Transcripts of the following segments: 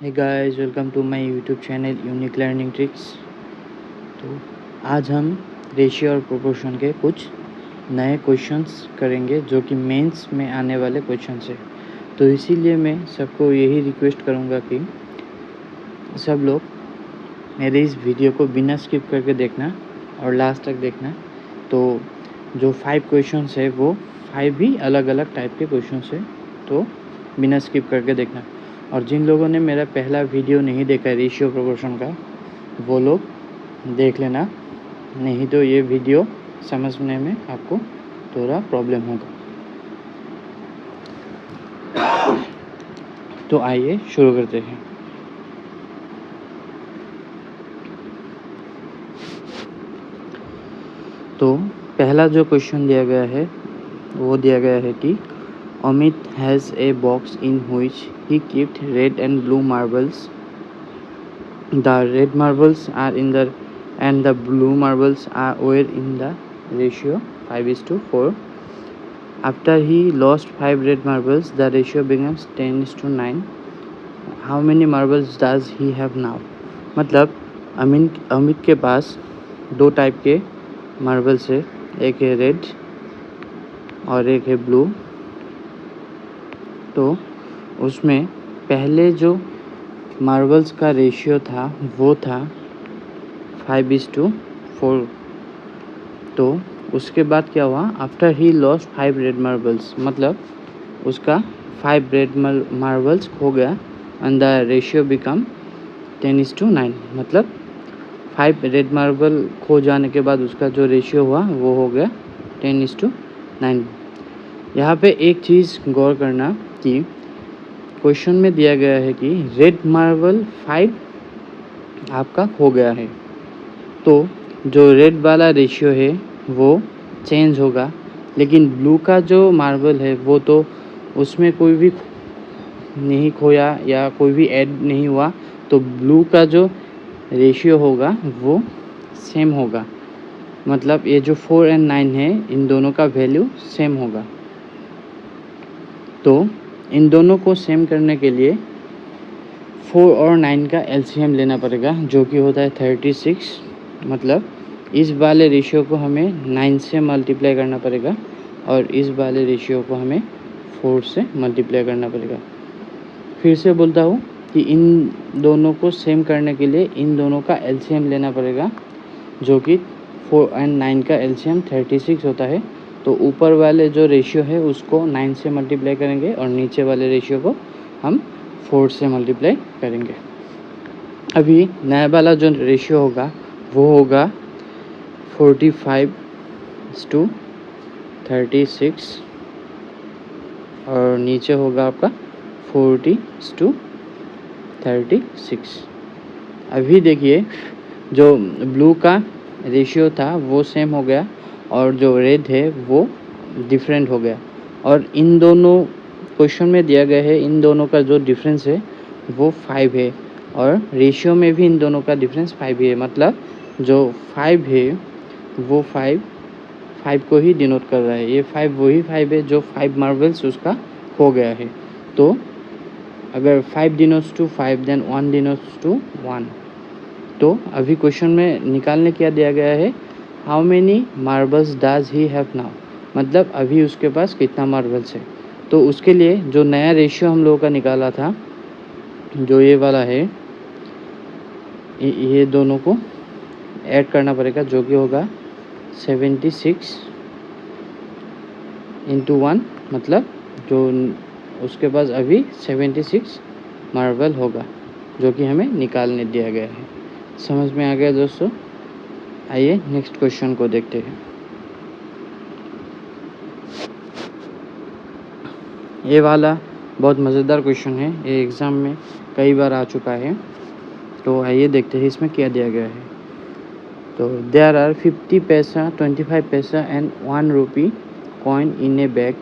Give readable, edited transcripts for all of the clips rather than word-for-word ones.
Hey guys, welcome to my YouTube channel unique learning tricks. तो आज हम ratio और प्रोपोर्शन के कुछ नए क्वेश्चंस करेंगे जो कि मेंस में आने वाले क्वेश्चंस है। तो इसीलिए मैं सबको यही रिक्वेस्ट करूँगा कि सब लोग मेरे इस वीडियो को बिना स्किप करके देखना और लास्ट तक देखना। तो जो 5 क्वेश्चंस है वो 5 ही अलग अलग टाइप के क्वेश्चंस है, तो बिना स्किप करके देखना। और जिन लोगों ने मेरा पहला वीडियो नहीं देखा है रेशियो प्रोपोर्शन का, वो लोग देख लेना, नहीं तो ये वीडियो समझने में आपको थोड़ा प्रॉब्लम होगा। तो आइए शुरू करते हैं। तो पहला जो क्वेश्चन दिया गया है वो दिया गया है कि Amit has a box in which he keeped red and blue marbles. The red marbles are in the and the blue marbles were in the ratio 5:4. After he lost 5 red marbles, the ratio becomes 10:9. How many marbles does he have now? मतलब अमित के पास दो type के marbles है, एक है red और एक है ब्लू। तो उसमें पहले जो मार्बल्स का रेशियो था वो था 5:4। तो उसके बाद क्या हुआ? After he lost 5 red marbles, मतलब उसका 5 रेड मार्बल्स खो गया एंड द रेशियो बिकम 10:9। मतलब 5 रेड मार्बल खो जाने के बाद उसका जो रेशियो हुआ वो हो गया 10:9। यहाँ पे एक चीज़ गौर करना कि क्वेश्चन में दिया गया है कि रेड मार्बल 5 आपका खो गया है, तो जो रेड वाला रेशियो है वो चेंज होगा, लेकिन ब्लू का जो मार्बल है वो तो उसमें कोई भी नहीं खोया या कोई भी ऐड नहीं हुआ, तो ब्लू का जो रेशियो होगा वो सेम होगा। मतलब ये जो 4 और 9 है, इन दोनों का वैल्यू सेम होगा। तो इन दोनों को सेम करने के लिए 4 और 9 का एलसीएम लेना पड़ेगा, जो कि होता है 36। मतलब इस वाले रेशियो को हमें 9 से मल्टीप्लाई करना पड़ेगा और इस वाले रेशियो को हमें 4 से मल्टीप्लाई करना पड़ेगा। फिर से बोलता हूँ कि इन दोनों को सेम करने के लिए इन दोनों का एलसीएम लेना पड़ेगा, जो कि 4 और 9 का एलसीएम 36 होता है। तो ऊपर वाले जो रेशियो है उसको 9 से मल्टीप्लाई करेंगे और नीचे वाले रेशियो को हम 4 से मल्टीप्लाई करेंगे। अभी नया वाला जो रेशियो होगा वो होगा 45:36 और नीचे होगा आपका 40:36। अभी देखिए, जो ब्लू का रेशियो था वो सेम हो गया और जो रेड है वो डिफरेंट हो गया। और इन दोनों क्वेश्चन में दिया गया है इन दोनों का जो डिफरेंस है वो 5 है और रेशियो में भी इन दोनों का डिफरेंस 5 ही है। मतलब जो 5 है वो 5 को ही डिनोट कर रहा है। ये 5 वही 5 है जो 5 मार्बल्स उसका खो गया है। तो अगर 5 denotes to 5 then 1 denotes to 1। तो अभी क्वेश्चन में निकालने क्या दिया गया है, how many marbles does he have now. मतलब अभी उसके पास कितना मार्बल्स है। तो उसके लिए जो नया रेशियो हम लोगों का निकाला था, जो ये वाला है, ये दोनों को ऐड करना पड़ेगा, जो कि होगा 76 इंटू 1। मतलब जो उसके पास अभी 76 मार्बल होगा, जो कि हमें निकालने दिया गया है। समझ में आ गया दोस्तों? आइए नेक्स्ट क्वेश्चन को देखते हैं। ये वाला बहुत मज़ेदार क्वेश्चन है, ये एग्ज़ाम में कई बार आ चुका है। तो आइए देखते हैं इसमें क्या दिया गया है। तो देयर आर 50 पैसा, 25 पैसा and 1 rupee coin in a bag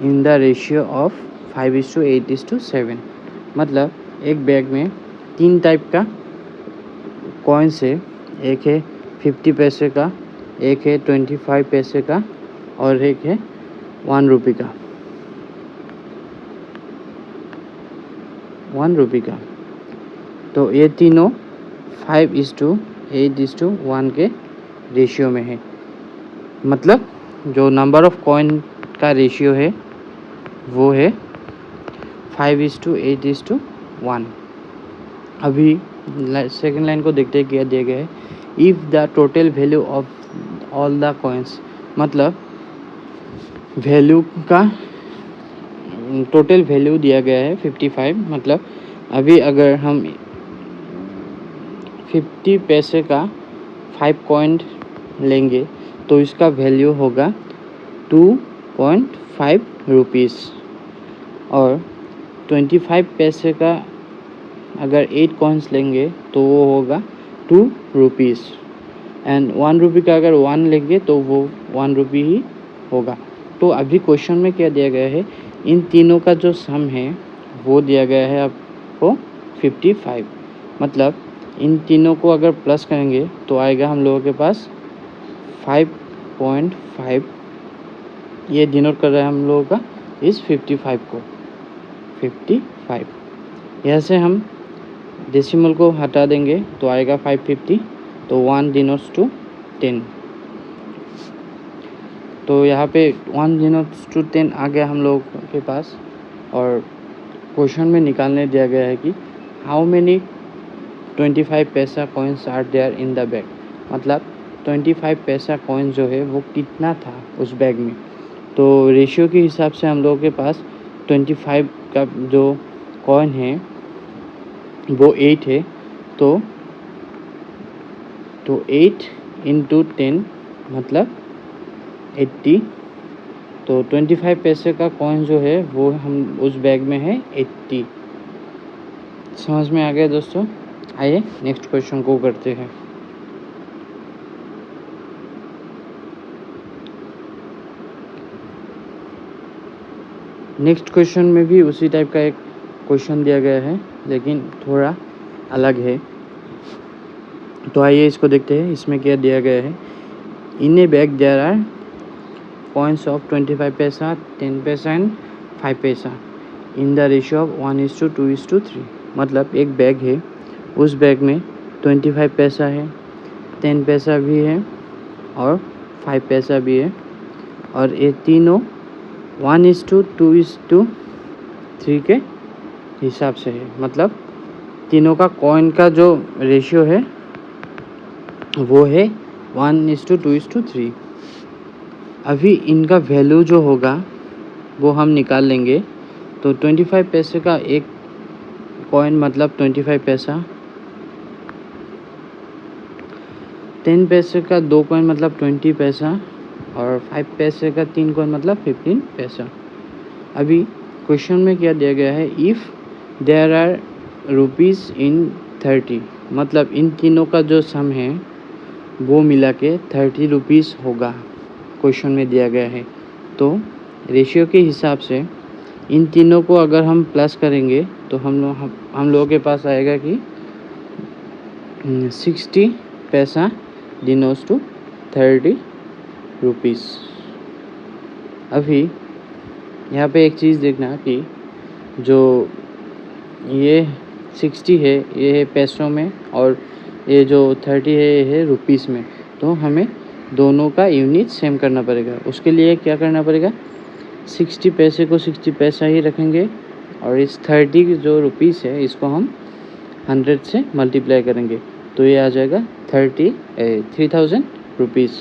in the ratio of 5:8:7। मतलब एक बैग में 3 टाइप का कॉइन्स है, एक है 50 पैसे का, एक है 25 पैसे का और एक है 1 रुपी का। 1 रुपी का तो ये तीनों 5:8:1 के रेशियो में है। मतलब जो नंबर ऑफ कॉइन का रेशियो है वो है 5:8:1। अभी सेकेंड लाइन को देखते क्या दिया गया है, if the total value of all the coins, मतलब वैल्यू का टोटल वैल्यू दिया गया है 55। मतलब अभी अगर हम 50 पैसे का 5 कॉइन लेंगे तो इसका वैल्यू होगा 2.5 रुपीज़। और 25 पैसे का अगर 8 कॉइन्स लेंगे तो वो होगा 2 रुपीज़। एंड 1 रुपये का अगर 1 लेंगे तो वो 1 रुपये ही होगा। तो अभी क्वेश्चन में क्या दिया गया है, इन तीनों का जो सम है वो दिया गया है आपको 55। मतलब इन तीनों को अगर प्लस करेंगे तो आएगा हम लोगों के पास 5.5। ये डिनोट कर रहा है हम लोगों का इस 55 को, 55। यहाँ से हम डेसिमल को हटा देंगे तो आएगा 550। तो 1 डिनोट्स टू 10। तो यहाँ पे 1 डिनोट्स टू 10 आ गया हम लोगों के पास। और क्वेश्चन में निकालने दिया गया है कि how many 25 paisa coins are there in the bag. मतलब 25 पैसा कॉइन जो है वो कितना था उस बैग में। तो रेशियो के हिसाब से हम लोगों के पास 25 का जो कॉइन है वो 8 है। तो 8 इंटू 10 मतलब 80। तो 25 पैसे का कॉइन जो है वो हम उस बैग में है 80। समझ में आ गया दोस्तों? आइए नेक्स्ट क्वेश्चन को करते हैं। नेक्स्ट क्वेश्चन में भी उसी टाइप का एक क्वेश्चन दिया गया है लेकिन थोड़ा अलग है। तो आइए इसको देखते हैं। इसमें क्या दिया गया है, in a bag there are coins of 25 paisa, 10 पैसा एंड 5 पैसा इन द रेशियो ऑफ 1:2:3। मतलब एक बैग है, उस बैग में 25 पैसा है, 10 पैसा भी है और 5 पैसा भी है। और ये तीनों 1:2:3 के हिसाब से है। मतलब तीनों का कॉइन का जो रेशियो है वो है 1:2:3। अभी इनका वैल्यू जो होगा वो हम निकाल लेंगे। तो 25 पैसे का एक कॉइन मतलब 25 पैसा, 10 पैसे का 2 कॉइन मतलब 20 पैसा और 5 पैसे का 3 कॉइन मतलब 15 पैसा। अभी क्वेश्चन में क्या दिया गया है, if there are rupees in 30। मतलब इन तीनों का जो सम है वो मिला के 30 रुपीज़ होगा, क्वेश्चन में दिया गया है। तो रेशियो के हिसाब से इन तीनों को अगर हम प्लस करेंगे तो हम लोगों के पास आएगा कि 60 पैसा डिनोट्स टू 30 रुपीज़। अभी यहाँ पे एक चीज़ देखना कि जो ये 60 है ये है पैसों में और ये जो 30 है ये है रुपीज़ में। तो हमें दोनों का यूनिट सेम करना पड़ेगा। उसके लिए क्या करना पड़ेगा, 60 पैसे को 60 पैसा ही रखेंगे और इस 30 जो रुपीज़ है इसको हम 100 से मल्टीप्लाई करेंगे। तो ये आ जाएगा 3000 रुपीज़,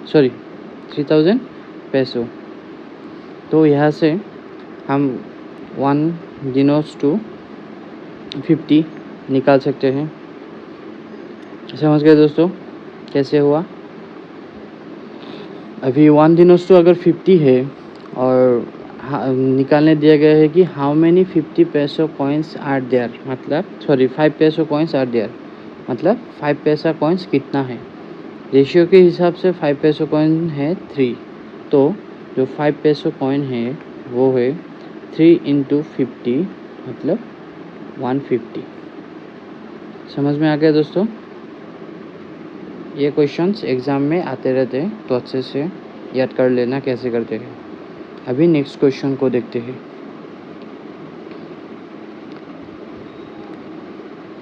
सॉरी 3000 पैसों। तो यहाँ से हम 1 डिनोट्स टू 50 निकाल सकते हैं। समझ गए दोस्तों कैसे हुआ? अभी 1 डिनोट्स टू अगर 50 है और निकालने दिया गया है कि हाउ मैनी 50 पैसों कॉइन्स आर देयर। मतलब 5 पैसों कॉइन्स आर देयर। मतलब 5 पैसा कॉइन्स कितना है। रेशियो के हिसाब से 5 पैसों कॉइन है 3। तो जो 5 पैसों कॉइन है वो है 3 इंटू 50 मतलब 150। समझ में आ गया दोस्तों? ये क्वेश्चंस एग्ज़ाम में आते रहते हैं तो अच्छे से याद कर लेना कैसे करते हैं। अभी नेक्स्ट क्वेश्चन को देखते हैं।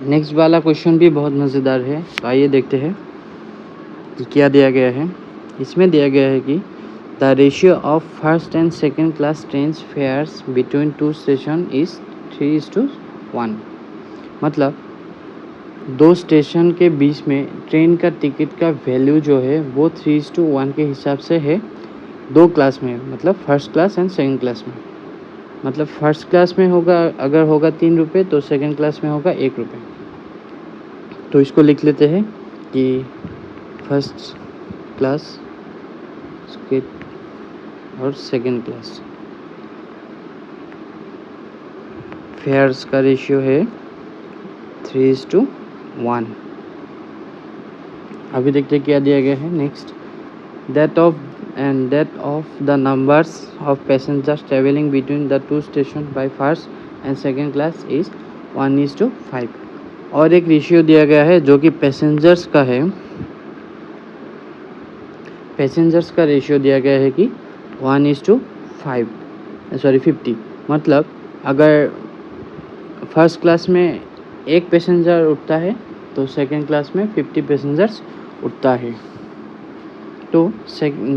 नेक्स्ट वाला क्वेश्चन भी बहुत मज़ेदार है, तो आइए देखते हैं कि क्या दिया गया है। इसमें दिया गया है कि the ratio of first and second class train fares between two stations is 3:1। मतलब दो स्टेशन के बीच में ट्रेन का टिकट का वैल्यू जो है वो 3:1 के हिसाब से है दो क्लास में, मतलब first class and second class में। मतलब फर्स्ट क्लास में होगा, अगर होगा 3 रुपये, तो सेकंड क्लास में होगा 1 रुपये। तो इसको लिख लेते हैं कि फर्स्ट क्लास और सेकंड क्लास फेयर्स का रेशियो है 3:1। अभी देखते हैं क्या दिया गया है next. that of the numbers of passengers traveling between the two stations by first and second class is 1:5। और एक रेशियो दिया गया है जो कि पैसेंजर्स का है। पैसेंजर्स का रेशियो दिया गया है कि 50। मतलब अगर फर्स्ट क्लास में 1 पैसेंजर उठता है तो सेकंड क्लास में 50 पैसेंजर्स उठता है। तो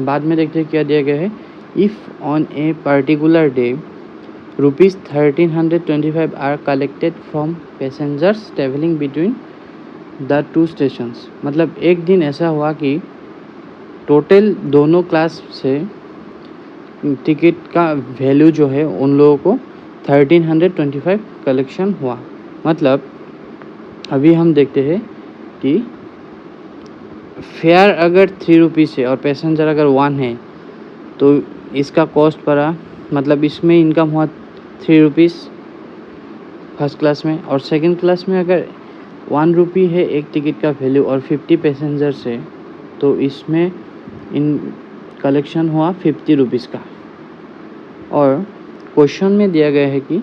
बाद में देखते हैं क्या दिया गया है। If on a particular day ₹1325 are collected from passengers travelling between the two stations. मतलब एक दिन ऐसा हुआ कि टोटल दोनों क्लास से टिकट का वैल्यू जो है उन लोगों को 1325 कलेक्शन हुआ। मतलब अभी हम देखते हैं कि फेयर अगर 3 रुपीज़ है और पैसेंजर अगर 1 है तो इसका कॉस्ट पड़ा, मतलब इसमें इनकम हुआ 3 रुपीज़ फर्स्ट क्लास में, और सेकंड क्लास में अगर 1 रुपी है एक टिकट का वैल्यू और 50 पैसेंजर्स है तो इसमें इन कलेक्शन हुआ 50 रुपीज़ का। और क्वेश्चन में दिया गया है कि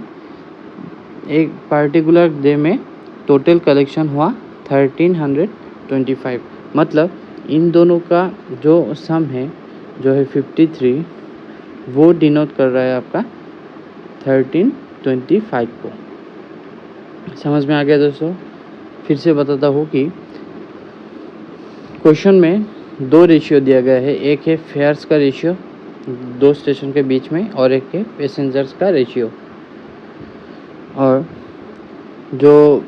एक पर्टिकुलर डे में टोटल कलेक्शन हुआ 1325। मतलब इन दोनों का जो सम है जो है 53, वो डिनोट कर रहा है आपका 1325 को। समझ में आ गया दोस्तों? फिर से बताता हूँ कि क्वेश्चन में 2 रेशियो दिया गया है। एक है फेयर्स का रेशियो दो स्टेशन के बीच में, और एक है पैसेंजर्स का रेशियो। और जो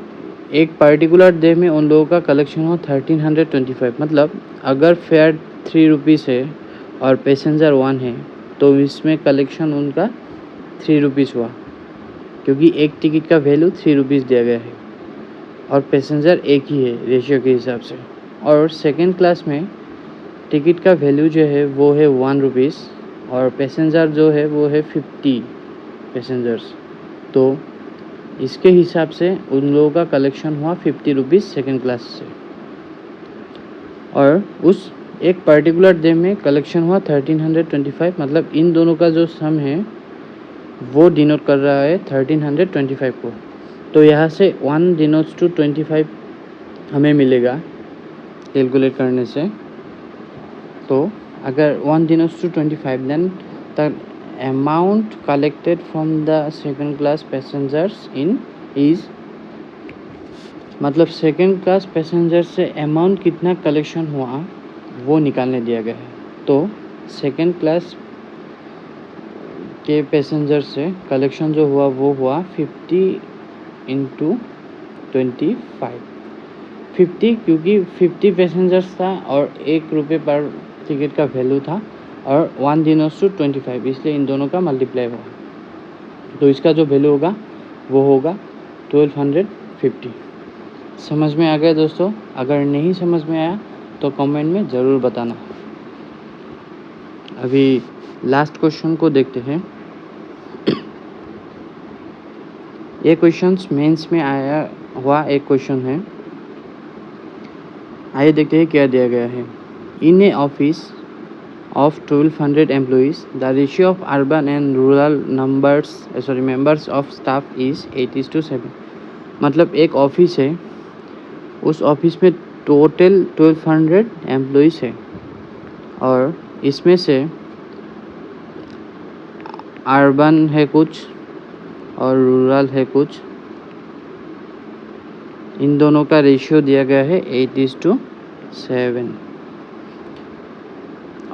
एक पर्टिकुलर डे में उन लोगों का कलेक्शन हो 1325। मतलब अगर फेयर 3 रुपीज़ है और पैसेंजर 1 है तो इसमें कलेक्शन उनका 3 रुपीज़ हुआ, क्योंकि एक टिकट का वैल्यू 3 रुपीज़ दिया गया है और पैसेंजर एक ही है रेशियो के हिसाब से। और सेकंड क्लास में टिकट का वैल्यू जो है वो है 1 रुपीज़ और पैसेंजर जो है वो है 50 पैसेंजर्स। तो इसके हिसाब से उन लोगों का कलेक्शन हुआ 50 रुपीज़ सेकेंड क्लास से। और उस एक पर्टिकुलर डे में कलेक्शन हुआ 1325। मतलब इन दोनों का जो सम है वो डिनोट कर रहा है 1325 को। तो यहाँ से 1 डिनोट्स टू 25 हमें मिलेगा कैलकुलेट करने से। तो अगर 1 denotes to 25 then the amount collected from the second class passengers in is, मतलब सेकंड क्लास पैसेंजर से अमाउंट कितना कलेक्शन हुआ वो निकालने दिया गया है। तो सेकंड क्लास के पैसेंजर से कलेक्शन जो हुआ वो हुआ 50 इंटू 25। 50 क्योंकि 50 पैसेंजर्स था और 1 रुपये पर टिकट का वैल्यू था, और 1 डिनोट्स टू 25, इसलिए इन दोनों का मल्टीप्लाई होगा। तो इसका जो वैल्यू होगा वो होगा 1250। समझ में आ गया दोस्तों? अगर नहीं समझ में आया तो कमेंट में ज़रूर बताना। अभी लास्ट क्वेश्चन को देखते हैं। ये क्वेश्चंस मेंस में आया हुआ एक क्वेश्चन है। आइए देखते हैं क्या दिया गया है। In A office of 1200 employees, the ratio of urban and rural members of staff is 8:7। मतलब एक ऑफिस है, उस ऑफिस में टोटल 1200 एम्प्लॉइज़ है और इसमें से अर्बन है कुछ और रूरल है कुछ। इन दोनों का रेशियो दिया गया है 8:7।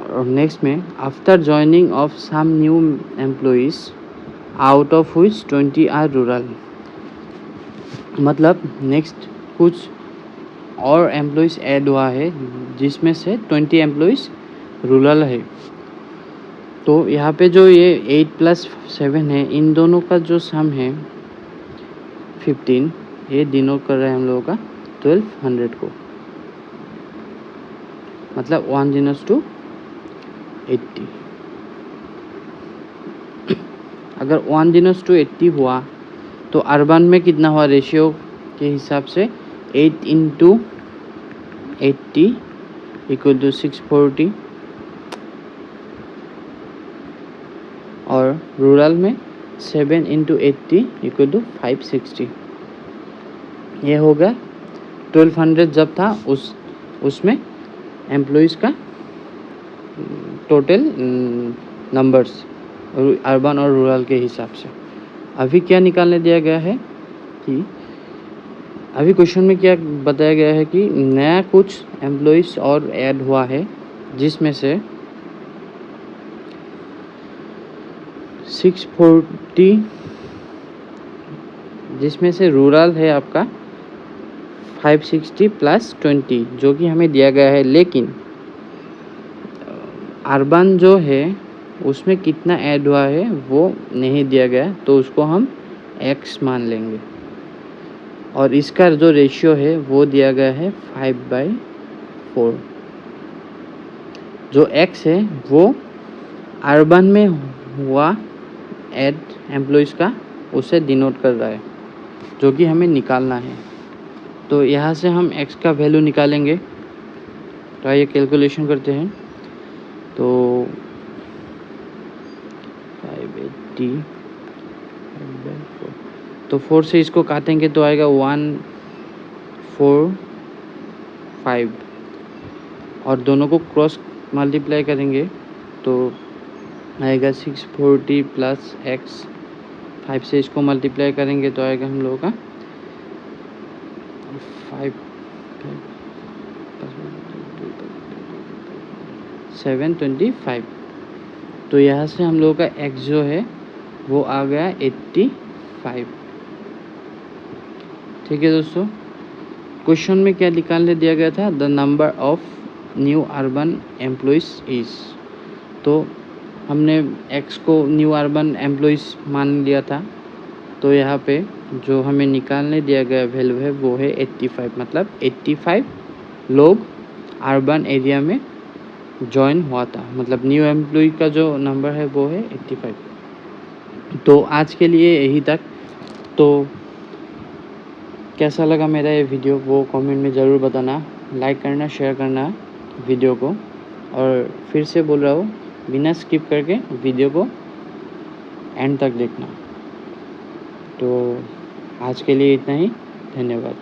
और नेक्स्ट में after joining of some new employees out of which 20 are rural, मतलब नेक्स्ट कुछ और एम्प्लॉइज़ ऐड हुआ है जिसमें से 20 एम्प्लॉइज़ रूरल है। तो यहाँ पे जो ये 8 + 7 है, इन दोनों का जो सम है 15, ये डिनोट कर रहा है हम लोगों का 1200 को, मतलब 1:80। अगर 1:80 हुआ तो अर्बन में कितना हुआ रेशियो के हिसाब से 8 × 80 = 640, और रूरल में 7 × 80 = 560। ये होगा 1200 जब था उसमें एम्प्लॉइज़ का टोटल नंबर्स अर्बन और रूरल के हिसाब से। अभी क्या निकालने दिया गया है कि अभी क्वेश्चन में क्या बताया गया है कि नया कुछ एम्प्लॉइज़ और ऐड हुआ है जिसमें से 640, जिसमें से रूरल है आपका 560 + 20 जो कि हमें दिया गया है, लेकिन अर्बन जो है उसमें कितना ऐड हुआ है वो नहीं दिया गया, तो उसको हम x मान लेंगे। और इसका जो रेशियो है वो दिया गया है 5/4। जो x है वो अर्बन में हुआ ऐड एम्प्लॉइज़ का उसे डिनोट कर रहा है, जो कि हमें निकालना है। तो यहाँ से हम x का वैल्यू निकालेंगे। तो आइए कैलकुलेशन करते हैं। तो 580/4, तो 4 से इसको काटेंगे तो आएगा 145, और दोनों को क्रॉस मल्टीप्लाई करेंगे तो आएगा 640 + x। 5 से इसको मल्टीप्लाई करेंगे तो आएगा हम लोगों का 725। तो यहाँ से हम लोगों का x जो है वो आ गया 85। ठीक है दोस्तों, क्वेश्चन में क्या निकालने दिया गया था, the number of new urban employees is. तो हमने x को न्यू अर्बन एम्प्लॉइज़ मान लिया था, तो यहाँ पे जो हमें निकालने दिया गया वैल्यू है वो है 85, मतलब 85 लोग अर्बन एरिया में जॉइन हुआ था, मतलब न्यू एम्प्लॉय का जो नंबर है वो है 85। तो आज के लिए यही तक। तो कैसा लगा मेरा ये वीडियो वो कमेंट में ज़रूर बताना, लाइक करना, शेयर करना वीडियो को, और फिर से बोल रहा हूँ बिना स्किप करके वीडियो को एंड तक देखना। तो आज के लिए इतना ही, धन्यवाद।